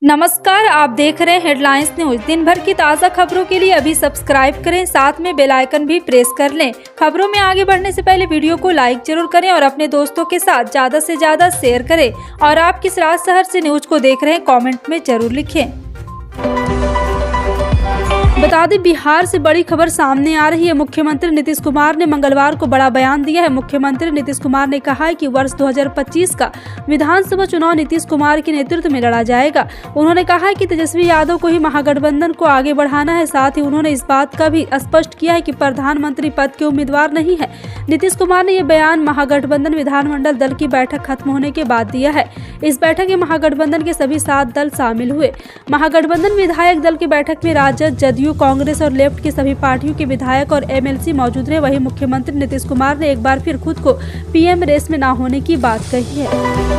नमस्कार, आप देख रहे हैं हेडलाइंस न्यूज। दिन भर की ताज़ा खबरों के लिए अभी सब्सक्राइब करें, साथ में बेल आइकन भी प्रेस कर लें। खबरों में आगे बढ़ने से पहले वीडियो को लाइक जरूर करें और अपने दोस्तों के साथ ज़्यादा से ज़्यादा शेयर करें। और आप किस राज्य शहर से न्यूज को देख रहे हैं, कमेंट में जरूर लिखें। बता दें, बिहार से बड़ी खबर सामने आ रही है। मुख्यमंत्री नीतीश कुमार ने मंगलवार को बड़ा बयान दिया है। मुख्यमंत्री नीतीश कुमार ने कहा है कि वर्ष 2025 का विधानसभा चुनाव नीतीश कुमार के नेतृत्व में लड़ा जाएगा। उन्होंने कहा है कि तेजस्वी यादव को ही महागठबंधन को आगे बढ़ाना है। साथ ही उन्होंने इस बात का भी स्पष्ट किया है कि प्रधानमंत्री पद के उम्मीदवार नहीं है। नीतीश कुमार ने यह बयान महागठबंधन विधानमंडल दल की बैठक खत्म होने के बाद दिया है। इस बैठक में महागठबंधन के सभी 7 दल शामिल हुए। महागठबंधन विधायक दल की बैठक में राजद, जदयू, कांग्रेस और लेफ्ट की सभी पार्टियों के विधायक और एमएलसी मौजूद रहे। वहीं मुख्यमंत्री नीतीश कुमार ने एक बार फिर खुद को पीएम रेस में न होने की बात कही है।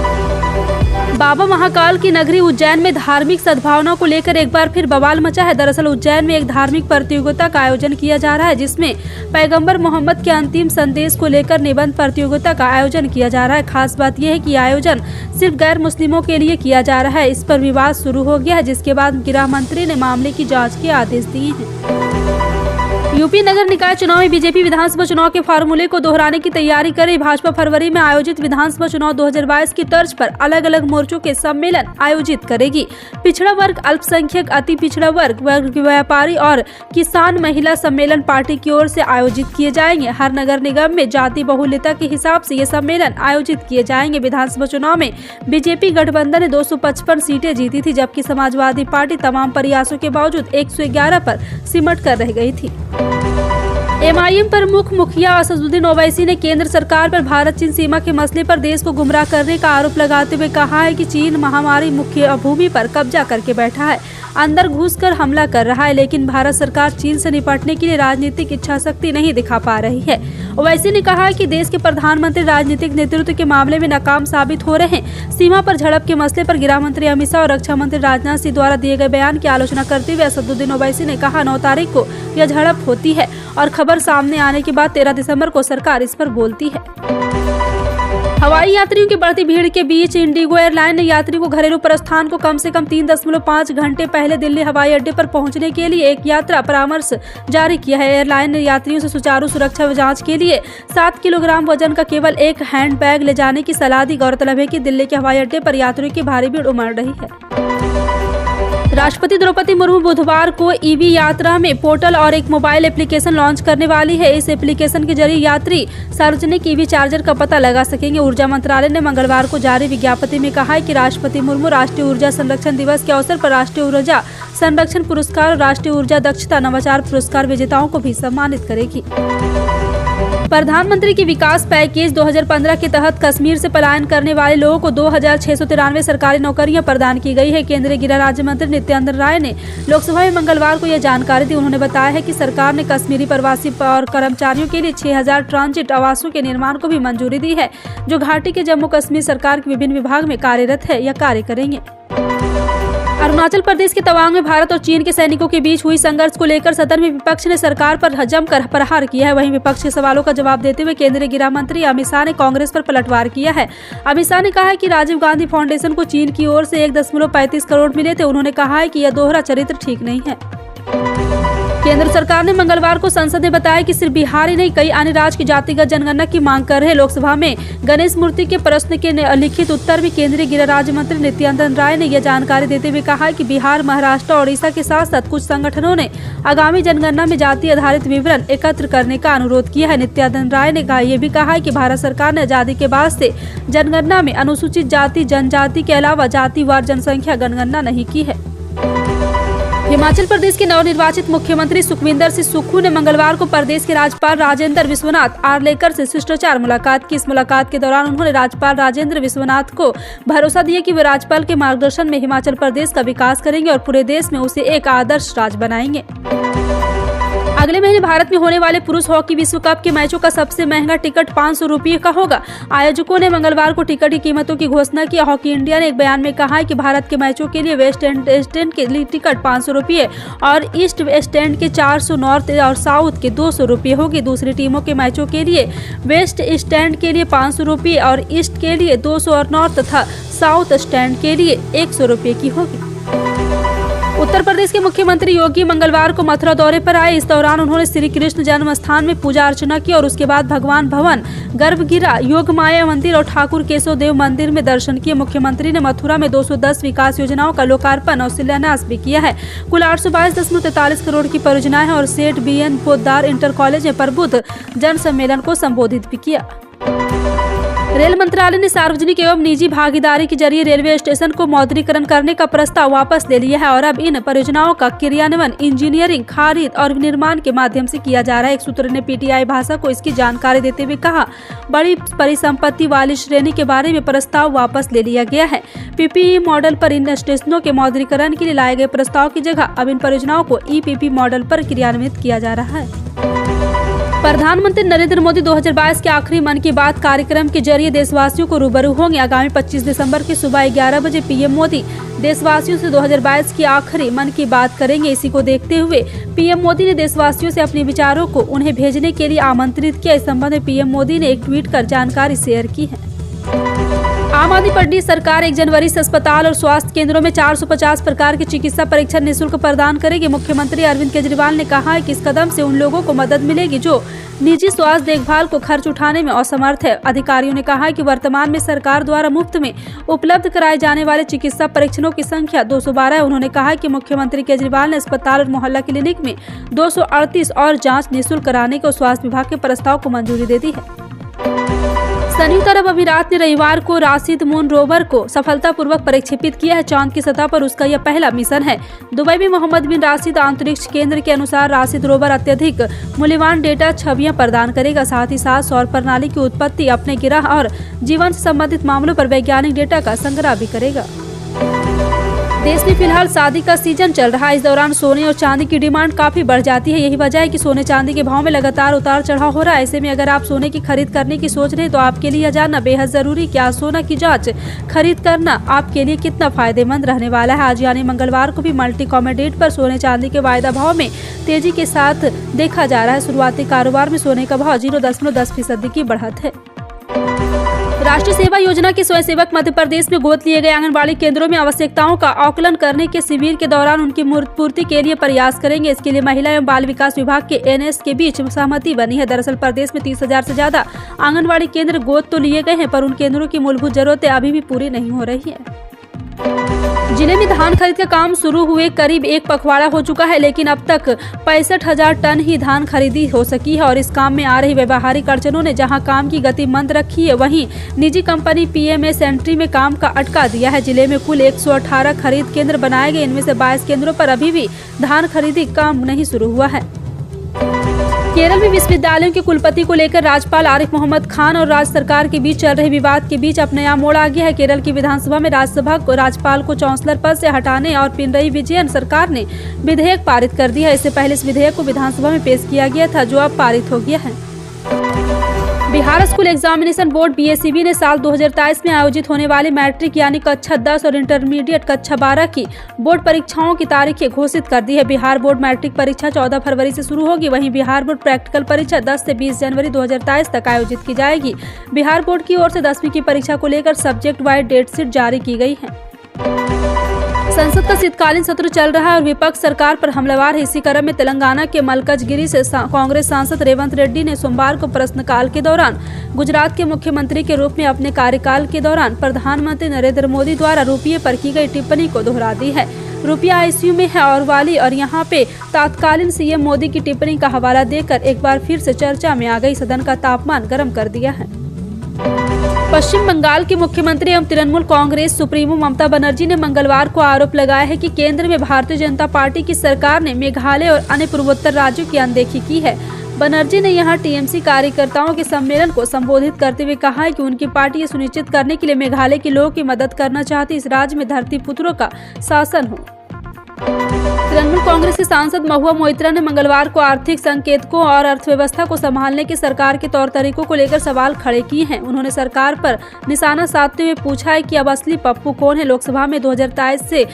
बाबा महाकाल की नगरी उज्जैन में धार्मिक सद्भावना को लेकर एक बार फिर बवाल मचा है। दरअसल उज्जैन में एक धार्मिक प्रतियोगिता का आयोजन किया जा रहा है, जिसमें पैगंबर मोहम्मद के अंतिम संदेश को लेकर निबंध प्रतियोगिता का आयोजन किया जा रहा है। खास बात यह है कि आयोजन सिर्फ गैर मुस्लिमों के लिए किया जा रहा है। इस पर विवाद शुरू हो गया है, जिसके बाद गृह मंत्री ने मामले की जाँच के आदेश दिए हैं। यूपी नगर निकाय चुनाव में बीजेपी विधानसभा चुनाव के फार्मूले को दोहराने की तैयारी कर रही। भाजपा फरवरी में आयोजित विधानसभा चुनाव 2022 की तर्ज पर अलग अलग मोर्चों के सम्मेलन आयोजित करेगी। पिछड़ा वर्ग, अल्पसंख्यक, अति पिछड़ा वर्ग, व्यापारी और किसान महिला सम्मेलन पार्टी की ओर से आयोजित किए जाएंगे। हर नगर निगम में जाति बहुल्यता के हिसाब से ये सम्मेलन आयोजित किए जाएंगे। विधानसभा चुनाव में बीजेपी गठबंधन ने 255 सीटें जीती थी, जबकि समाजवादी पार्टी तमाम प्रयासों के बावजूद 111 पर सिमट कर रह गई थी। एमआईएम प्रमुख मुखिया असदुद्दीन ओवैसी ने केंद्र सरकार पर भारत चीन सीमा के मसले पर देश को गुमराह करने का आरोप लगाते हुए कहा है कि चीन महामारी मुख्य भूमि पर कब्जा करके बैठा है, अंदर घुसकर हमला कर रहा है, लेकिन भारत सरकार चीन से निपटने के लिए राजनीतिक इच्छा शक्ति नहीं दिखा पा रही है। ओवैसी ने कहा है कि देश के प्रधानमंत्री राजनीतिक नेतृत्व के मामले में नाकाम साबित हो रहे हैं। सीमा पर झड़प के मसले पर गृह मंत्री अमित शाह और रक्षा मंत्री राजनाथ सिंह द्वारा दिए गए बयान की आलोचना करते हुए असदुद्दीन ओवैसी ने कहा, 9 तारीख को यह झड़प होती है और खबर सामने आने के बाद 13 दिसंबर को सरकार इस पर बोलती है। हवाई यात्रियों की बढ़ती भीड़ के बीच इंडिगो एयरलाइन ने यात्रियों को घरेलू प्रस्थान को कम से कम 3.5 घंटे पहले दिल्ली हवाई अड्डे पर पहुंचने के लिए एक यात्रा परामर्श जारी किया है। एयरलाइन ने यात्रियों से सुचारू सुरक्षा जांच के लिए 7 किलोग्राम वजन का केवल एक हैंड बैग ले जाने की सलाह दी। गौरतलब है कि दिल्ली के हवाई अड्डे पर यात्रियों की भारी भीड़ उमड़ रही है। राष्ट्रपति द्रौपदी मुर्मू बुधवार को ईवी यात्रा में पोर्टल और एक मोबाइल एप्लीकेशन लॉन्च करने वाली है। इस एप्लीकेशन के जरिए यात्री सार्वजनिक ईवी चार्जर का पता लगा सकेंगे। ऊर्जा मंत्रालय ने मंगलवार को जारी विज्ञप्ति में कहा है कि राष्ट्रपति मुर्मू राष्ट्रीय ऊर्जा संरक्षण दिवस के अवसर पर राष्ट्रीय ऊर्जा संरक्षण पुरस्कार और राष्ट्रीय ऊर्जा दक्षता नवाचार पुरस्कार विजेताओं को भी सम्मानित करेगी। प्रधानमंत्री की विकास पैकेज 2015 के तहत कश्मीर से पलायन करने वाले लोगों को 2693 सरकारी नौकरियां प्रदान की गई है। केंद्रीय गृह राज्य मंत्री नित्यानंद राय ने लोकसभा में मंगलवार को यह जानकारी दी। उन्होंने बताया है कि सरकार ने कश्मीरी प्रवासी और कर्मचारियों के लिए 6000 ट्रांजिट आवासों के निर्माण को भी मंजूरी दी है, जो घाटी के जम्मू कश्मीर सरकार के विभिन्न विभाग में कार्यरत है या कार्य करेंगे। अरुणाचल प्रदेश के तवांग में भारत और चीन के सैनिकों के बीच हुई संघर्ष को लेकर सदन में विपक्ष ने सरकार पर जमकर प्रहार किया है। वहीं विपक्ष के सवालों का जवाब देते हुए केंद्रीय गृह मंत्री अमित शाह ने कांग्रेस पर पलटवार किया है। अमित शाह ने कहा है कि राजीव गांधी फाउंडेशन को चीन की ओर से 1.35 करोड़ मिले थे। उन्होंने कहा है कि यह दोहरा चरित्र ठीक नहीं है। केंद्र सरकार ने मंगलवार को संसद में बताया कि सिर्फ बिहार ही नहीं, कई अन्य राज्य की जातिगत जनगणना की मांग कर रहे। लोकसभा में गणेश मूर्ति के प्रश्न के लिखित उत्तर में केंद्रीय गृह राज्य मंत्री नित्यानंद राय ने यह जानकारी देते हुए कहा कि बिहार, महाराष्ट्र और उड़ीसा के साथ साथ कुछ संगठनों ने आगामी जनगणना में जाति आधारित विवरण एकत्र करने का अनुरोध किया है। नित्यानंद राय ने यह भी कहा है कि भारत सरकार ने आजादी के बाद से जनगणना में अनुसूचित जाति जनजाति के अलावा जातिवार जनसंख्या जनगणना नहीं की है। हिमाचल प्रदेश के नवनिर्वाचित मुख्यमंत्री सुखविंदर सिंह सुक्खू ने मंगलवार को प्रदेश के राज्यपाल राजेंद्र विश्वनाथ आर्लेकर से शिष्टाचार मुलाकात की। इस मुलाकात के दौरान उन्होंने राज्यपाल राजेंद्र विश्वनाथ को भरोसा दिया कि वे राज्यपाल के मार्गदर्शन में हिमाचल प्रदेश का विकास करेंगे और पूरे देश में उसे एक आदर्श राज्य बनाएंगे। अगले महीने भारत में होने वाले पुरुष हॉकी विश्व कप के मैचों का सबसे महंगा टिकट 500 रुपये का होगा। आयोजकों ने मंगलवार को टिकट की कीमतों की घोषणा की। हॉकी इंडिया ने एक बयान में कहा है कि भारत के मैचों के लिए वेस्ट एंड के लिए टिकट 500 रुपये और ईस्ट एंड के 400, नॉर्थ और साउथ के 200 रुपये होगी। दूसरी टीमों के मैचों के लिए वेस्ट स्टैंड के लिए 500 रुपये और ईस्ट के लिए 200 और नॉर्थ तथा साउथ स्टैंड के लिए 100 रुपये की होगी। उत्तर प्रदेश के मुख्यमंत्री योगी मंगलवार को मथुरा दौरे पर आए। इस दौरान उन्होंने श्री कृष्ण जन्म स्थान में पूजा अर्चना की और उसके बाद भगवान भवन, गर्भगिरा, योगमाया मंदिर और ठाकुर केशव देव मंदिर में दर्शन किए। मुख्यमंत्री ने मथुरा में 210 विकास योजनाओं का लोकार्पण और शिलान्यास भी किया है। कुल 822.43 करोड़ की परियोजनाएं हैं और सेठ BN पोद्दार इंटर कॉलेज में प्रबुद्ध जन सम्मेलन को संबोधित भी किया। रेल मंत्रालय ने सार्वजनिक एवं निजी भागीदारी के जरिए रेलवे स्टेशन को मौद्रीकरण करने का प्रस्ताव वापस ले लिया है और अब इन परियोजनाओं का क्रियान्वयन इंजीनियरिंग, खरीद और निर्माण के माध्यम से किया जा रहा है। एक सूत्र ने PTI भाषा को इसकी जानकारी देते हुए कहा, बड़ी परिसंपत्ति वाली श्रेणी के बारे में प्रस्ताव वापस ले लिया गया है। PPP मॉडल पर इन स्टेशनों के मौद्रीकरण के लिए लाए गए प्रस्ताव की जगह अब इन परियोजनाओं को EPP मॉडल पर क्रियान्वित किया जा रहा है। प्रधानमंत्री नरेंद्र मोदी 2022 के आखिरी मन की बात कार्यक्रम के जरिए देशवासियों को रूबरू होंगे। आगामी 25 दिसंबर की सुबह 11 बजे PM मोदी देशवासियों से 2022 की आखिरी मन की बात करेंगे। इसी को देखते हुए PM मोदी ने देशवासियों से अपने विचारों को उन्हें भेजने के लिए आमंत्रित किया। इस संबंध में PM मोदी ने एक ट्वीट कर जानकारी शेयर की है। आम आदमी पार्टी सरकार 1 जनवरी से अस्पताल और स्वास्थ्य केंद्रों में 450 प्रकार के चिकित्सा परीक्षण निःशुल्क प्रदान करेगी। मुख्यमंत्री अरविंद केजरीवाल ने कहा है कि इस कदम से उन लोगों को मदद मिलेगी जो निजी स्वास्थ्य देखभाल को खर्च उठाने में असमर्थ है। अधिकारियों ने कहा है कि वर्तमान में सरकार द्वारा मुफ्त में उपलब्ध कराए जाने वाले चिकित्सा परीक्षणों की संख्या 212 है। उन्होंने कहा कि मुख्यमंत्री केजरीवाल ने अस्पताल और मोहल्ला क्लिनिक में 238 और जाँच निःशुल्क कराने को स्वास्थ्य विभाग के प्रस्ताव को मंजूरी दे दी है। संयुक्त अरब अमीरात ने रविवार को राशिद मून रोवर को सफलतापूर्वक प्रक्षेपित किया है। चांद की सतह पर उसका यह पहला मिशन है। दुबई में मोहम्मद बिन राशिद अंतरिक्ष केंद्र के अनुसार राशिद रोवर अत्यधिक मूल्यवान डेटा छवियां प्रदान करेगा। साथ ही साथ सौर प्रणाली की उत्पत्ति, अपने ग्रह और जीवन से संबंधित मामलों पर वैज्ञानिक डेटा का संग्रह भी करेगा। देश में फिलहाल शादी का सीजन चल रहा है। इस दौरान सोने और चांदी की डिमांड काफी बढ़ जाती है। यही वजह है कि सोने चांदी के भाव में लगातार उतार चढ़ाव हो रहा है। ऐसे में अगर आप सोने की खरीद करने की सोच रहे हैं तो आपके लिए यह जानना बेहद जरूरी क्या सोना की जांच खरीद करना आपके लिए कितना फायदेमंद रहने वाला है। आज यानी मंगलवार को भी मल्टी कमोडिटी पर सोने चांदी के वायदा भाव में तेजी के साथ देखा जा रहा है। शुरुआती कारोबार में सोने का भाव 0.10% की बढ़त है। राष्ट्रीय सेवा योजना के स्वयंसेवक मध्य प्रदेश में गोद लिए गए आंगनबाड़ी केंद्रों में आवश्यकताओं का आकलन करने के शिविर के दौरान उनकी पूर्ति के लिए प्रयास करेंगे। इसके लिए महिला एवं बाल विकास विभाग के NS के बीच सहमति बनी है। दरअसल प्रदेश में 30,000 से ज्यादा आंगनबाड़ी केंद्र गोद तो लिए गए हैं पर उन केंद्रों की मूलभूत जरूरतें अभी भी पूरी नहीं हो रही है। जिले में धान खरीद का काम शुरू हुए करीब 1 पखवाड़ा हो चुका है, लेकिन अब तक 65,000 टन ही धान खरीदी हो सकी है और इस काम में आ रही व्यवहारिक अड़चनों ने जहां काम की गति मंद रखी है, वहीं निजी कंपनी PMS एंट्री में काम का अटका दिया है। जिले में कुल 118 खरीद केंद्र बनाए गए। इनमें से 22 केंद्रों पर अभी भी धान खरीदी काम नहीं शुरू हुआ है। केरल में विश्वविद्यालयों के कुलपति को लेकर राज्यपाल आरिफ मोहम्मद खान और राज्य सरकार के बीच चल रहे विवाद के बीच अब नया मोड़ आ गया है। केरल की विधानसभा में राज्यसभा को राज्यपाल को चांसलर पद से हटाने और पिनरई विजयन सरकार ने विधेयक पारित कर दिया है। इससे पहले इस विधेयक को विधानसभा में पेश किया गया था जो अब पारित हो गया है। Bihar school examination board BSEB ने साल 2023 में आयोजित होने वाले मैट्रिक यानी कक्षा 10 और इंटरमीडिएट कक्षा 12 की बोर्ड परीक्षाओं की तारीखें घोषित कर दी है। बिहार बोर्ड मैट्रिक परीक्षा 14 फरवरी से शुरू होगी। वहीं बिहार बोर्ड प्रैक्टिकल परीक्षा 10 से 20 जनवरी 2023 तक आयोजित की जाएगी। बिहार बोर्ड की ओर से 10वीं की परीक्षा को लेकर सब्जेक्ट वाइज डेट शीट जारी की गई है। संसद का शीतकालीन सत्र चल रहा है और विपक्ष सरकार पर हमलावर है। इसी क्रम में तेलंगाना के मलकजगिरी से कांग्रेस सांसद रेवंत रेड्डी ने सोमवार को प्रश्नकाल के दौरान गुजरात के मुख्यमंत्री के रूप में अपने कार्यकाल के दौरान प्रधानमंत्री नरेंद्र मोदी द्वारा रुपये पर की गई टिप्पणी को दोहरा दी है। रुपया ICU में है और वाली और यहाँ पे तत्कालीन CM मोदी की टिप्पणी का हवाला देकर एक बार फिर से चर्चा में आ गई। सदन का तापमान गर्म कर दिया है। पश्चिम बंगाल के मुख्यमंत्री एवं तृणमूल कांग्रेस सुप्रीमो ममता बनर्जी ने मंगलवार को आरोप लगाया है कि केंद्र में भारतीय जनता पार्टी की सरकार ने मेघालय और अन्य पूर्वोत्तर राज्यों की अनदेखी की है। बनर्जी ने यहां TMC कार्यकर्ताओं के सम्मेलन को संबोधित करते हुए कहा है कि उनकी पार्टी ये सुनिश्चित करने के लिए मेघालय के लोगों की मदद करना चाहती इस राज्य में धरती पुत्रों का शासन हो। तृणमूल कांग्रेस के सांसद महुआ मोइत्रा ने मंगलवार को आर्थिक संकेतकों और अर्थव्यवस्था को संभालने के सरकार के तौर तरीकों को लेकर सवाल खड़े किए हैं। उन्होंने सरकार पर निशाना साधते हुए पूछा है कि अब असली पप्पू कौन है। लोकसभा में 2022 से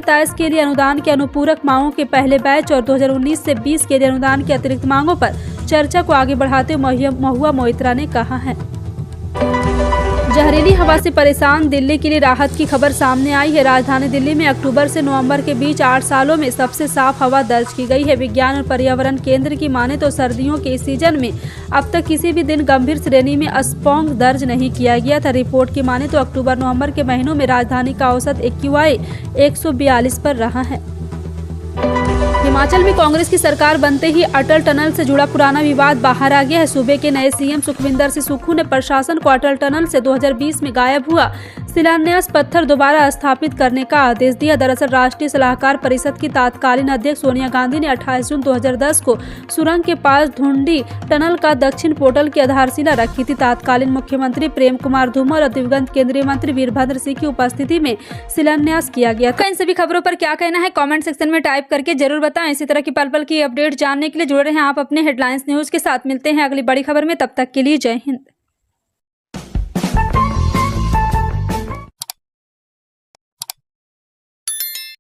23 के लिए अनुदान के अनुपूरक मांगों के पहले बैच और 2019 से 20 के लिए अनुदान की अतिरिक्त मांगों पर चर्चा को आगे बढ़ाते हुए महुआ मोइत्रा ने कहा है। जहरीली हवा से परेशान दिल्ली के लिए राहत की खबर सामने आई है। राजधानी दिल्ली में अक्टूबर से नवंबर के बीच 8 सालों में सबसे साफ हवा दर्ज की गई है। विज्ञान और पर्यावरण केंद्र की माने तो सर्दियों के इस सीजन में अब तक किसी भी दिन गंभीर श्रेणी में स्पॉन्ग दर्ज नहीं किया गया था। रिपोर्ट की माने तो अक्टूबर नवंबर के महीनों में राजधानी का औसत AQI 142 पर रहा है। हिमाचल में कांग्रेस की सरकार बनते ही अटल टनल से जुड़ा पुराना विवाद बाहर आ गया है। सूबे के नए CM सुखविंदर सिंह सुक्खू ने प्रशासन को अटल टनल से 2020 में गायब हुआ शिलान्यास पत्थर दोबारा स्थापित करने का आदेश दिया। दरअसल राष्ट्रीय सलाहकार परिषद की तत्कालीन अध्यक्ष सोनिया गांधी ने 28 जून 2010 को सुरंग के पास धुंडी टनल का दक्षिण पोर्टल की आधारशिला रखी थी। तत्कालीन मुख्यमंत्री प्रेम कुमार धूमल और दिवंगत केंद्रीय मंत्री वीरभद्र सिंह की उपस्थिति में शिलान्यास किया गया था। इन सभी खबरों पर क्या कहना है कमेंट सेक्शन में टाइप करके जरूर बताएं। इसी तरह की पल पल की अपडेट जानने के लिए जुड़े रहें आप अपने हेडलाइंस न्यूज के साथ। मिलते हैं अगली बड़ी खबर में, तब तक के लिए जय हिंद।